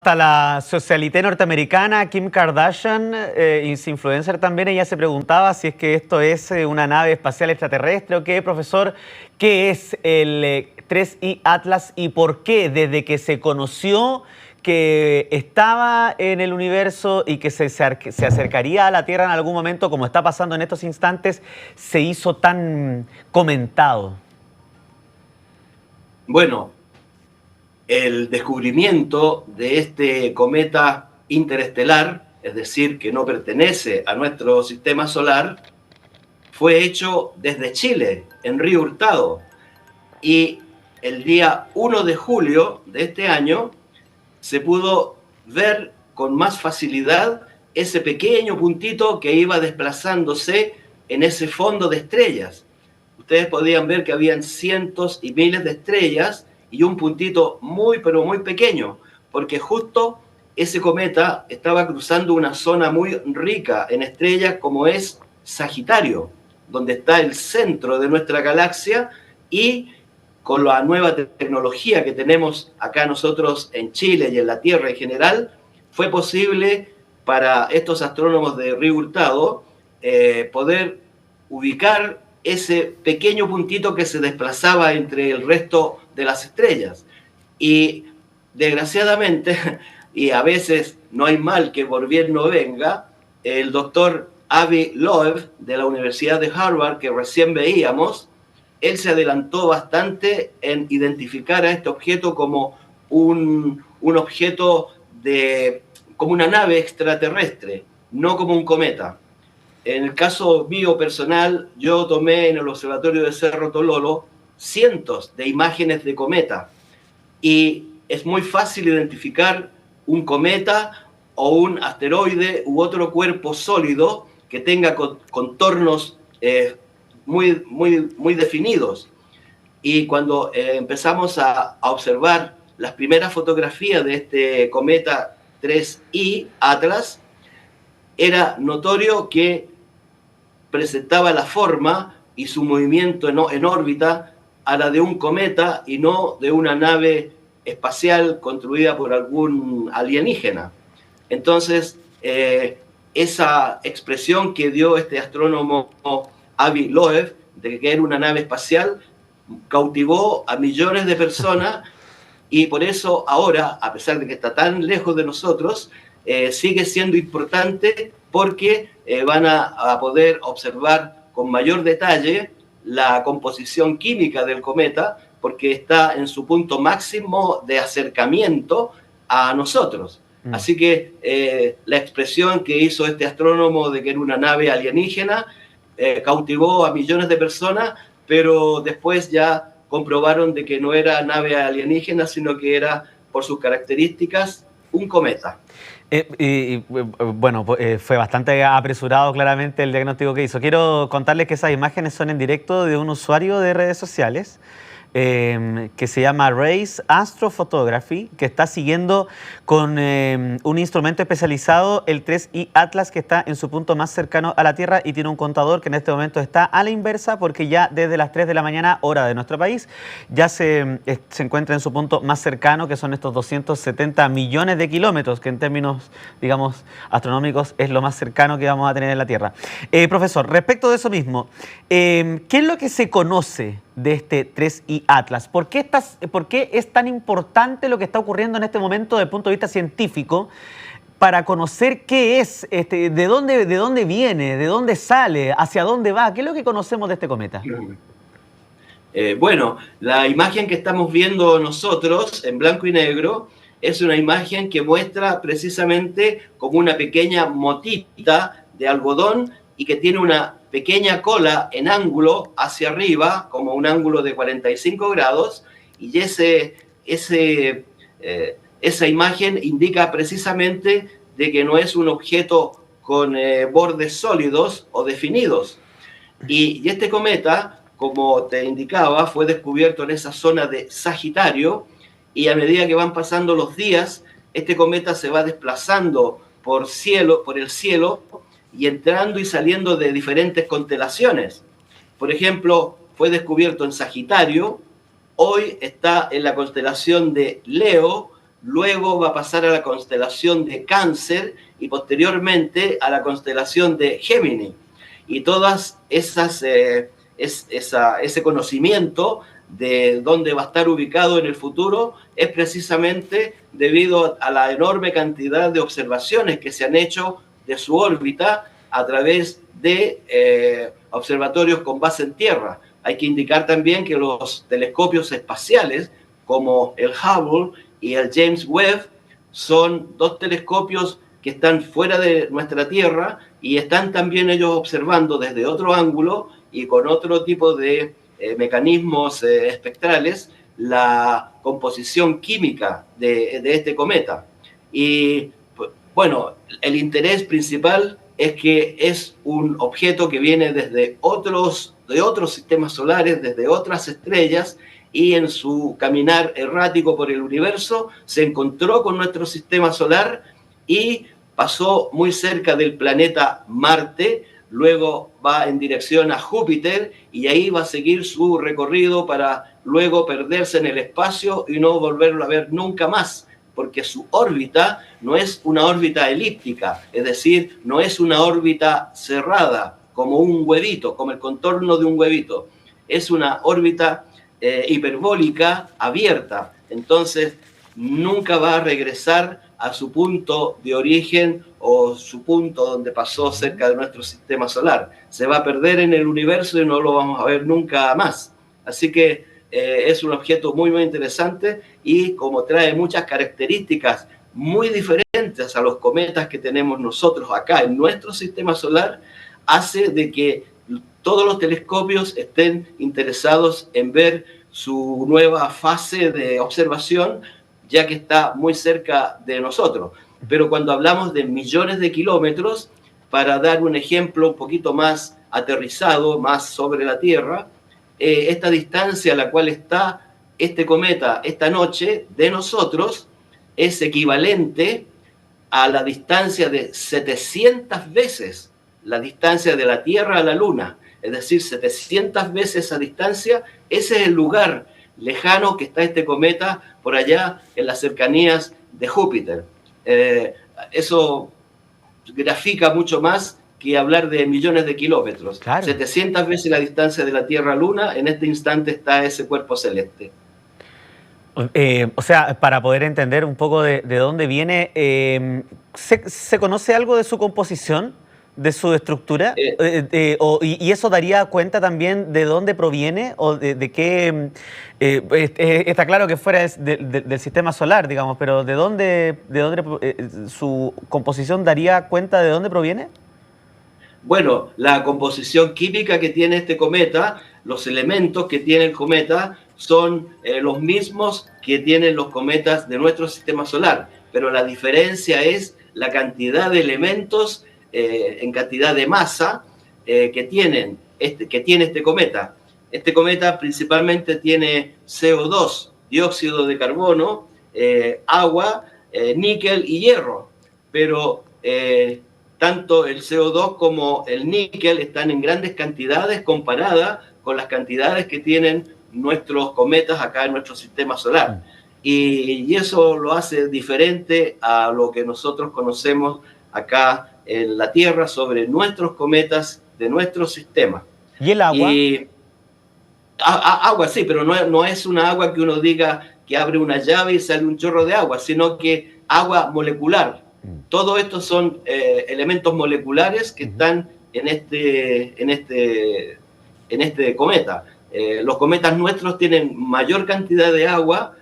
Hasta la socialité norteamericana Kim Kardashian, influencer también, ella se preguntaba si es que esto es una nave espacial extraterrestre o qué. Profesor, ¿qué es el 3I Atlas y por qué desde que se conoció que estaba en el universo y que se acercaría a la Tierra en algún momento, como está pasando en estos instantes, se hizo tan comentado? Bueno, el descubrimiento de este cometa interestelar, es decir, que no pertenece a nuestro sistema solar, fue hecho desde Chile, en Río Hurtado. Y el día 1 de julio de este año se pudo ver con más facilidad ese pequeño puntito que iba desplazándose en ese fondo de estrellas. Ustedes podían ver que habían cientos y miles de estrellas y un puntito muy, pero muy pequeño, porque justo ese cometa estaba cruzando una zona muy rica en estrellas como es Sagitario, donde está el centro de nuestra galaxia, y con la nueva tecnología que tenemos acá nosotros en Chile y en la Tierra en general, fue posible para estos astrónomos de Río Hurtado poder ubicar ese pequeño puntito que se desplazaba entre el resto de las estrellas. Y desgraciadamente, y a veces no hay mal que por bien no venga, el doctor Avi Loeb de la Universidad de Harvard, que recién veíamos, él se adelantó bastante en identificar a este objeto como un objeto como una nave extraterrestre, no como un cometa. En el caso mío personal, yo tomé en el observatorio de Cerro Tololo cientos de imágenes de cometa y es muy fácil identificar un cometa o un asteroide u otro cuerpo sólido que tenga contornos muy definidos. Y cuando empezamos a observar las primeras fotografías de este cometa 3I Atlas, era notorio que presentaba la forma y su movimiento en órbita a la de un cometa y no de una nave espacial construida por algún alienígena. Entonces, esa expresión que dio este astrónomo Avi Loeb de que era una nave espacial cautivó a millones de personas, y por eso ahora, a pesar de que está tan lejos de nosotros, sigue siendo importante porque van a poder observar con mayor detalle la composición química del cometa, porque está en su punto máximo de acercamiento a nosotros. Así que la expresión que hizo este astrónomo de que era una nave alienígena cautivó a millones de personas, pero después ya comprobaron de que no era nave alienígena, sino que era, por sus características, un cometa. Bueno, fue bastante apresurado claramente el diagnóstico que hizo. Quiero contarles que esas imágenes son en directo de un usuario de redes sociales que se llama Race Astrophotography, que está siguiendo con un instrumento especializado el 3I Atlas, que está en su punto más cercano a la Tierra y tiene un contador que en este momento está a la inversa, porque ya desde las 3 de la mañana, hora de nuestro país, ya se encuentra en su punto más cercano, que son estos 270 millones de kilómetros, que en términos, digamos, astronómicos es lo más cercano que vamos a tener en la Tierra. Profesor, respecto de eso mismo, ¿qué es lo que se conoce de este 3I Atlas? ¿Por qué es tan importante lo que está ocurriendo en este momento desde el punto de vista científico para conocer qué es, de dónde viene, de dónde sale, hacia dónde va? ¿Qué es lo que conocemos de este cometa? Bueno, la imagen que estamos viendo nosotros en blanco y negro es una imagen que muestra precisamente como una pequeña motita de algodón y que tiene una pequeña cola en ángulo hacia arriba, como un ángulo de 45 grados, y esa imagen indica precisamente de que no es un objeto con bordes sólidos o definidos. Y este cometa, como te indicaba, fue descubierto en esa zona de Sagitario, y a medida que van pasando los días, este cometa se va desplazando por el cielo, y entrando y saliendo de diferentes constelaciones. Por ejemplo, fue descubierto en Sagitario, hoy está en la constelación de Leo, luego va a pasar a la constelación de Cáncer y posteriormente a la constelación de Géminis. Y todas esas, ese conocimiento de dónde va a estar ubicado en el futuro es precisamente debido a la enorme cantidad de observaciones que se han hecho de su órbita a través de observatorios con base en tierra. Hay que indicar también que los telescopios espaciales, como el Hubble y el James Webb, son dos telescopios que están fuera de nuestra Tierra y están también ellos observando desde otro ángulo y con otro tipo de mecanismos espectrales la composición química de este cometa. Y bueno, el interés principal es que es un objeto que viene desde otros sistemas solares, desde otras estrellas, y en su caminar errático por el universo se encontró con nuestro sistema solar y pasó muy cerca del planeta Marte, luego va en dirección a Júpiter y ahí va a seguir su recorrido para luego perderse en el espacio y no volverlo a ver nunca más, porque su órbita no es una órbita elíptica, es decir, no es una órbita cerrada como un huevito, como el contorno de un huevito, es una órbita hiperbólica abierta, entonces nunca va a regresar a su punto de origen o su punto donde pasó cerca de nuestro sistema solar. Se va a perder en el universo y no lo vamos a ver nunca más. Así que es un objeto muy, muy interesante y como trae muchas características muy diferentes a los cometas que tenemos nosotros acá en nuestro sistema solar, hace de que todos los telescopios estén interesados en ver su nueva fase de observación, ya que está muy cerca de nosotros. Pero cuando hablamos de millones de kilómetros, para dar un ejemplo un poquito más aterrizado, más sobre la Tierra, esta distancia a la cual está este cometa esta noche de nosotros es equivalente a la distancia de 700 veces la distancia de la Tierra a la Luna, es decir, 700 veces esa distancia. Ese es el lugar lejano que está este cometa por allá en las cercanías de Júpiter. Eso grafica mucho más que hablar de millones de kilómetros. Claro. 700 veces la distancia de la Tierra a Luna, en este instante está ese cuerpo celeste. O sea, para poder entender un poco de dónde viene, ¿se conoce algo de su composición, de su estructura? ¿Y eso daría cuenta también de dónde proviene o de qué? Está claro que fuera del sistema solar, digamos, pero ¿de dónde su composición daría cuenta de dónde proviene? Bueno, la composición química que tiene este cometa, los elementos que tiene el cometa son los mismos que tienen los cometas de nuestro sistema solar, pero la diferencia es la cantidad de elementos en cantidad de masa que tiene este cometa. Este cometa principalmente tiene CO2, dióxido de carbono, agua, níquel y hierro, pero tanto el CO2 como el níquel están en grandes cantidades comparadas con las cantidades que tienen nuestros cometas acá en nuestro sistema solar. Y eso lo hace diferente a lo que nosotros conocemos acá en la Tierra sobre nuestros cometas de nuestro sistema. ¿Y el agua? Agua, sí, pero no es una agua que uno diga que abre una llave y sale un chorro de agua, sino que agua molecular. Todo esto son elementos moleculares que están en este cometa. Los cometas nuestros tienen mayor cantidad de agua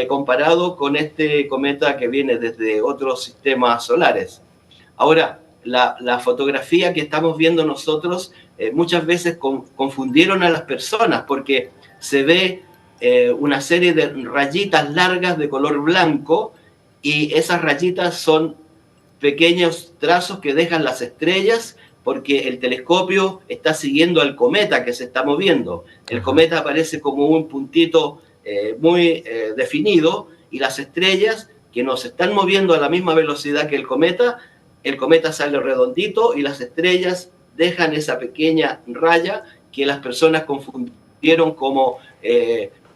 comparado con este cometa que viene desde otros sistemas solares. Ahora, la fotografía que estamos viendo nosotros muchas veces confundieron a las personas porque se ve una serie de rayitas largas de color blanco y esas rayitas son pequeños trazos que dejan las estrellas porque el telescopio está siguiendo al cometa que se está moviendo. El cometa aparece como un puntito muy definido y las estrellas que nos están moviendo a la misma velocidad que el cometa sale redondito y las estrellas dejan esa pequeña raya que las personas confundieron como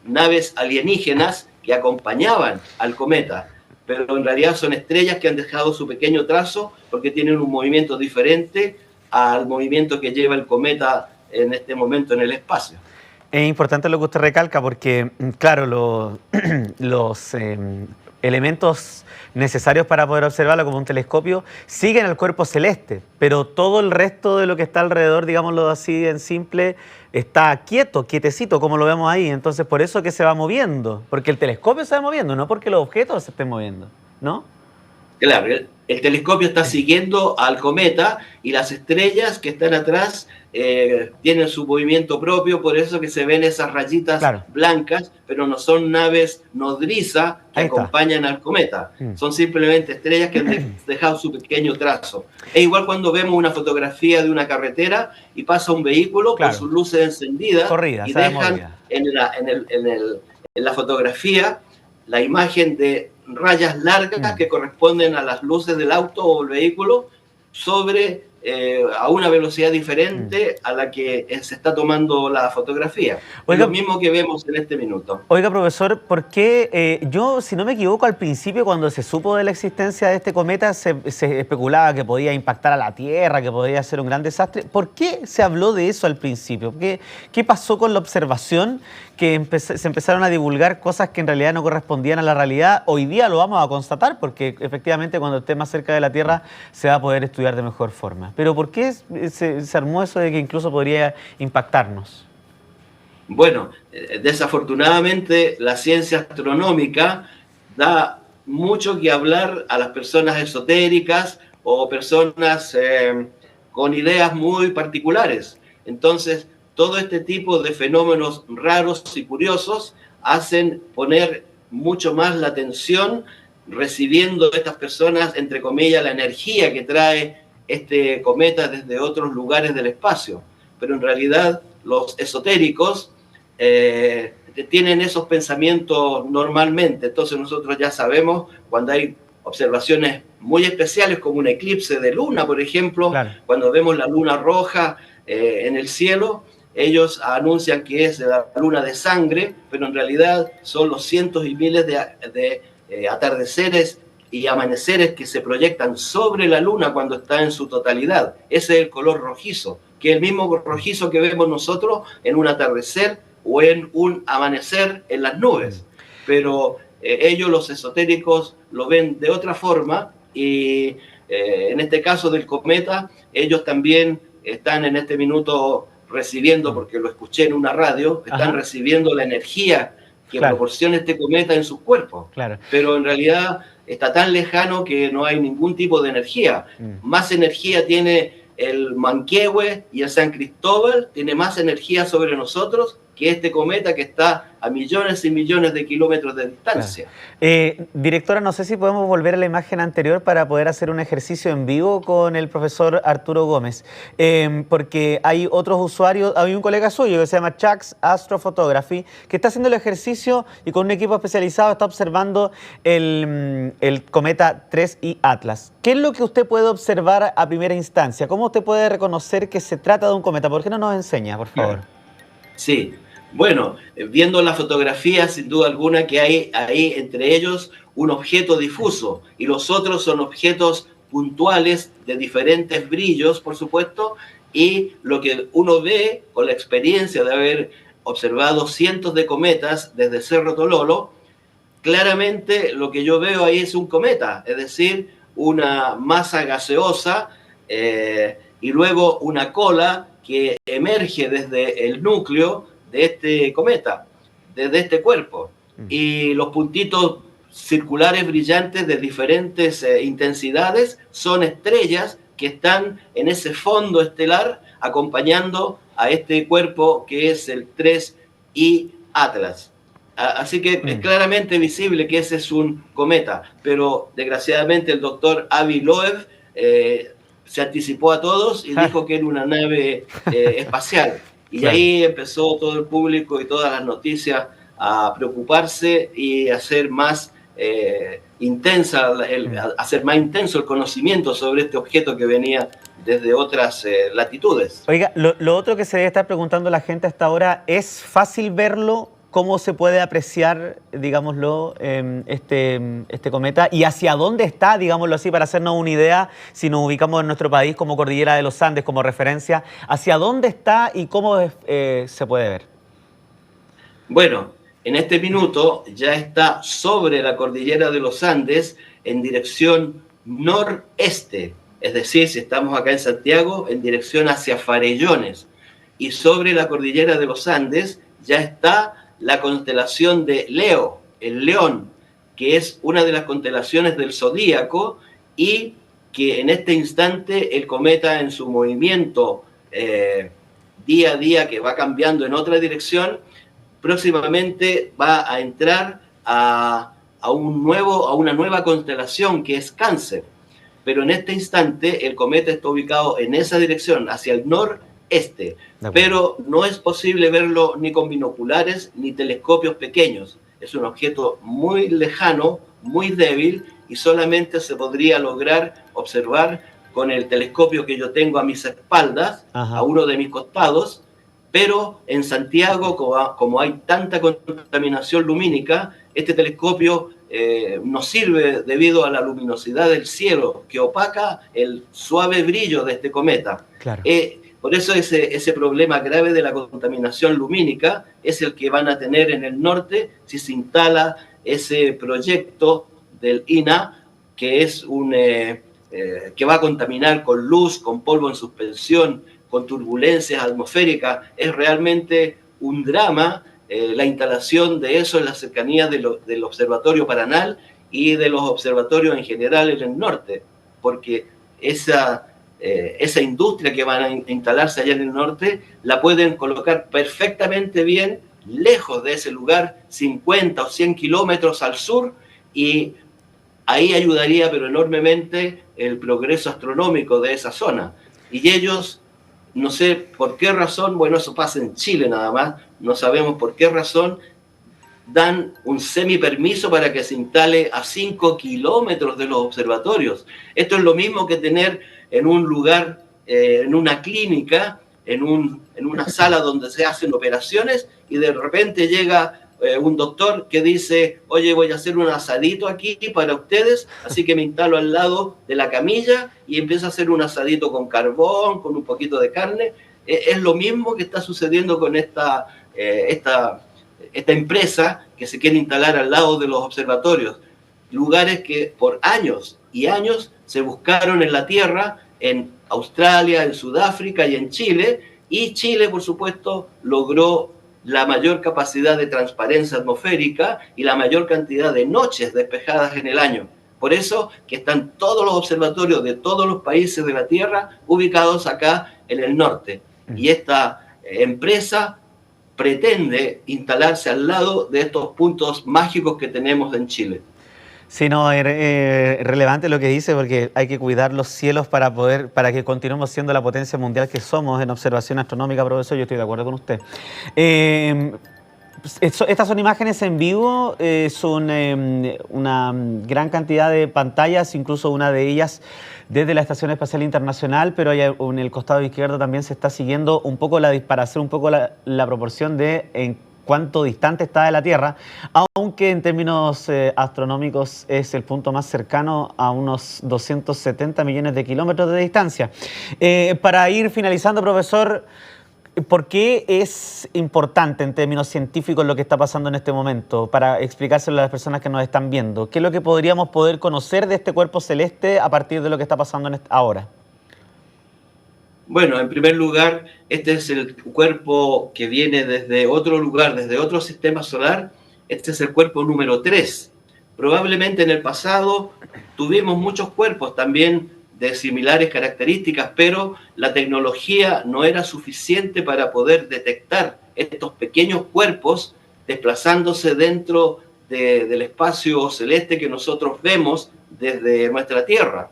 naves alienígenas que acompañaban al cometa. pero en realidad son estrellas que han dejado su pequeño trazo porque tienen un movimiento diferente al movimiento que lleva el cometa en este momento en el espacio. Es importante lo que usted recalca porque, claro, los elementos necesarios para poder observarlo como un telescopio siguen al cuerpo celeste, pero todo el resto de lo que está alrededor, digámoslo así en simple, está quieto, quietecito, como lo vemos ahí. Entonces, por eso que se va moviendo, porque el telescopio se va moviendo, no porque los objetos se estén moviendo, ¿no? Claro, el telescopio está siguiendo al cometa y las estrellas que están atrás tienen su movimiento propio, por eso que se ven esas rayitas blancas, pero no son naves nodriza que acompañan al cometa. Son simplemente estrellas que han dejado su pequeño trazo. Es igual cuando vemos una fotografía de una carretera y pasa un vehículo con sus luces encendidas y dejan en la fotografía la imagen de rayas largas que corresponden a las luces del auto o el vehículo a una velocidad diferente a la que se está tomando la fotografía. Oiga, lo mismo que vemos en este minuto. Oiga, profesor, ¿por qué yo, si no me equivoco, al principio cuando se supo de la existencia de este cometa se especulaba que podía impactar a la Tierra, que podía ser un gran desastre? ¿Por qué se habló de eso al principio? ¿Qué pasó con la observación que se empezaron a divulgar cosas que en realidad no correspondían a la realidad? Hoy día lo vamos a constatar porque efectivamente cuando esté más cerca de la Tierra se va a poder estudiar de mejor forma. Pero ¿por qué se armó eso de que incluso podría impactarnos? Bueno, desafortunadamente la ciencia astronómica da mucho que hablar a las personas esotéricas o personas con ideas muy particulares. Entonces, todo este tipo de fenómenos raros y curiosos hacen poner mucho más la atención recibiendo de estas personas, entre comillas, la energía que trae este cometa desde otros lugares del espacio. Pero en realidad los esotéricos tienen esos pensamientos normalmente. Entonces nosotros ya sabemos cuando hay observaciones muy especiales como un eclipse de luna, por ejemplo, cuando vemos la luna roja en el cielo, ellos anuncian que es la luna de sangre, pero en realidad son los cientos y miles de atardeceres y amaneceres que se proyectan sobre la luna cuando está en su totalidad. Ese es el color rojizo, que es el mismo rojizo que vemos nosotros en un atardecer o en un amanecer en las nubes. Pero ellos, los esotéricos, lo ven de otra forma y en este caso del cometa, ellos también están en este minuto recibiendo, porque lo escuché en una radio, están recibiendo la energía que proporciona este cometa en sus cuerpos. Pero en realidad está tan lejano que no hay ningún tipo de energía. Más energía tiene el Manquehue y el San Cristóbal, tiene más energía sobre nosotros que este cometa que está a millones y millones de kilómetros de distancia. Directora, no sé si podemos volver a la imagen anterior para poder hacer un ejercicio en vivo con el profesor Arturo Gómez, porque hay otros usuarios, hay un colega suyo que se llama Chuck's Astrophotography, que está haciendo el ejercicio y con un equipo especializado está observando el cometa 3I Atlas. ¿Qué es lo que usted puede observar a primera instancia? ¿Cómo usted puede reconocer que se trata de un cometa? ¿Por qué no nos enseña, por favor? Sí, bueno, viendo la fotografía, sin duda alguna que hay ahí entre ellos un objeto difuso y los otros son objetos puntuales de diferentes brillos, por supuesto, y lo que uno ve con la experiencia de haber observado cientos de cometas desde Cerro Tololo, claramente lo que yo veo ahí es un cometa, es decir, una masa gaseosa y luego una cola que emerge desde el núcleo de este cometa, desde este cuerpo. Y los puntitos circulares brillantes de diferentes intensidades son estrellas que están en ese fondo estelar acompañando a este cuerpo que es el 3I Atlas. Así que es claramente visible que ese es un cometa, pero desgraciadamente el doctor Avi Loeb se anticipó a todos y dijo que era una nave espacial. Y ahí empezó todo el público y todas las noticias a preocuparse y a hacer más hacer más intenso el conocimiento sobre este objeto que venía desde otras latitudes. Oiga, lo otro que se debe estar preguntando la gente hasta ahora, ¿es fácil verlo cómo se puede apreciar, digámoslo, este cometa y hacia dónde está, digámoslo así, para hacernos una idea, si nos ubicamos en nuestro país como Cordillera de los Andes, como referencia, hacia dónde está y cómo se puede ver. Bueno, en este minuto ya está sobre la Cordillera de los Andes en dirección noreste, es decir, si estamos acá en Santiago, en dirección hacia Farellones. Y sobre la Cordillera de los Andes ya está la constelación de Leo, el León, que es una de las constelaciones del zodíaco y que en este instante el cometa en su movimiento día a día, que va cambiando en otra dirección, próximamente va a entrar a una nueva constelación que es Cáncer. Pero en este instante el cometa está ubicado en esa dirección, hacia el noreste. Pero no es posible verlo ni con binoculares ni telescopios pequeños. Es un objeto muy lejano, muy débil, y solamente se podría lograr observar con el telescopio que yo tengo a mis espaldas, a uno de mis costados. Pero en Santiago, como hay tanta contaminación lumínica, este telescopio nos sirve debido a la luminosidad del cielo, que opaca el suave brillo de este cometa. Claro. Por eso ese problema grave de la contaminación lumínica es el que van a tener en el norte si se instala ese proyecto del INA, que es que va a contaminar con luz, con polvo en suspensión, con turbulencias atmosféricas. Es realmente un drama la instalación de eso en las cercanías del Observatorio Paranal y de los observatorios en general en el norte, porque esa industria que van a instalarse allá en el norte la pueden colocar perfectamente bien lejos de ese lugar, 50 o 100 kilómetros al sur, y ahí ayudaría pero enormemente el progreso astronómico de esa zona. Y ellos, no sé por qué razón, bueno, eso pasa en Chile nada más, no sabemos por qué razón, dan un semipermiso para que se instale a 5 kilómetros de los observatorios. Esto es lo mismo que tener en un lugar, en una clínica, en una sala donde se hacen operaciones, y de repente llega un doctor que dice: oye, voy a hacer un asadito aquí para ustedes, así que me instalo al lado de la camilla y empiezo a hacer un asadito con carbón, con un poquito de carne. Es lo mismo que está sucediendo con esta empresa que se quiere instalar al lado de los observatorios. Lugares que por años y años se buscaron en la Tierra, en Australia, en Sudáfrica y en Chile, y Chile, por supuesto, logró la mayor capacidad de transparencia atmosférica y la mayor cantidad de noches despejadas en el año. Por eso que están todos los observatorios de todos los países de la Tierra ubicados acá en el norte. Y esta empresa pretende instalarse al lado de estos puntos mágicos que tenemos en Chile. Sí, no, es relevante lo que dice, porque hay que cuidar los cielos para que continuemos siendo la potencia mundial que somos en observación astronómica, profesor. Yo estoy de acuerdo con usted. Estas son imágenes en vivo, son una gran cantidad de pantallas, incluso una de ellas desde la Estación Espacial Internacional, pero en el costado izquierdo también se está siguiendo un poco para hacer un poco la proporción de en cuánto distante está de la Tierra, aunque en términos astronómicos es el punto más cercano a unos 270 millones de kilómetros de distancia. Para ir finalizando, profesor, ¿por qué es importante en términos científicos lo que está pasando en este momento? Para explicárselo a las personas que nos están viendo. ¿Qué es lo que podríamos poder conocer de este cuerpo celeste a partir de lo que está pasando ahora? Bueno, en primer lugar, este es el cuerpo que viene desde otro lugar, desde otro sistema solar. Este es el cuerpo número 3. Probablemente en el pasado tuvimos muchos cuerpos también de similares características, pero la tecnología no era suficiente para poder detectar estos pequeños cuerpos desplazándose dentro del espacio celeste que nosotros vemos desde nuestra Tierra.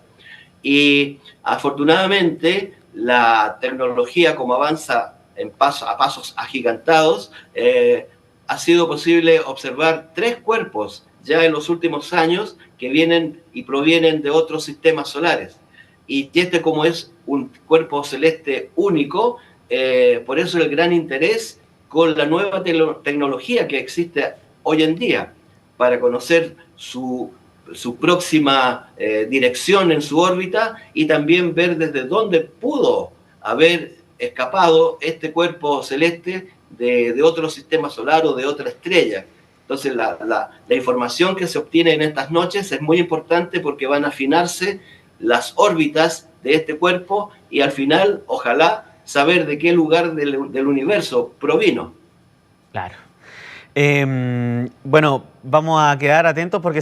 Y afortunadamente la tecnología, como avanza a pasos agigantados, ha sido posible observar 3 cuerpos ya en los últimos años que vienen y provienen de otros sistemas solares. Y este, como es un cuerpo celeste único, por eso el gran interés con la nueva tecnología que existe hoy en día para conocer su próxima dirección en su órbita y también ver desde dónde pudo haber escapado este cuerpo celeste de otro sistema solar o de otra estrella. Entonces la información que se obtiene en estas noches es muy importante porque van a afinarse las órbitas de este cuerpo y al final, ojalá, saber de qué lugar del universo provino. Claro. Bueno, vamos a quedar atentos porque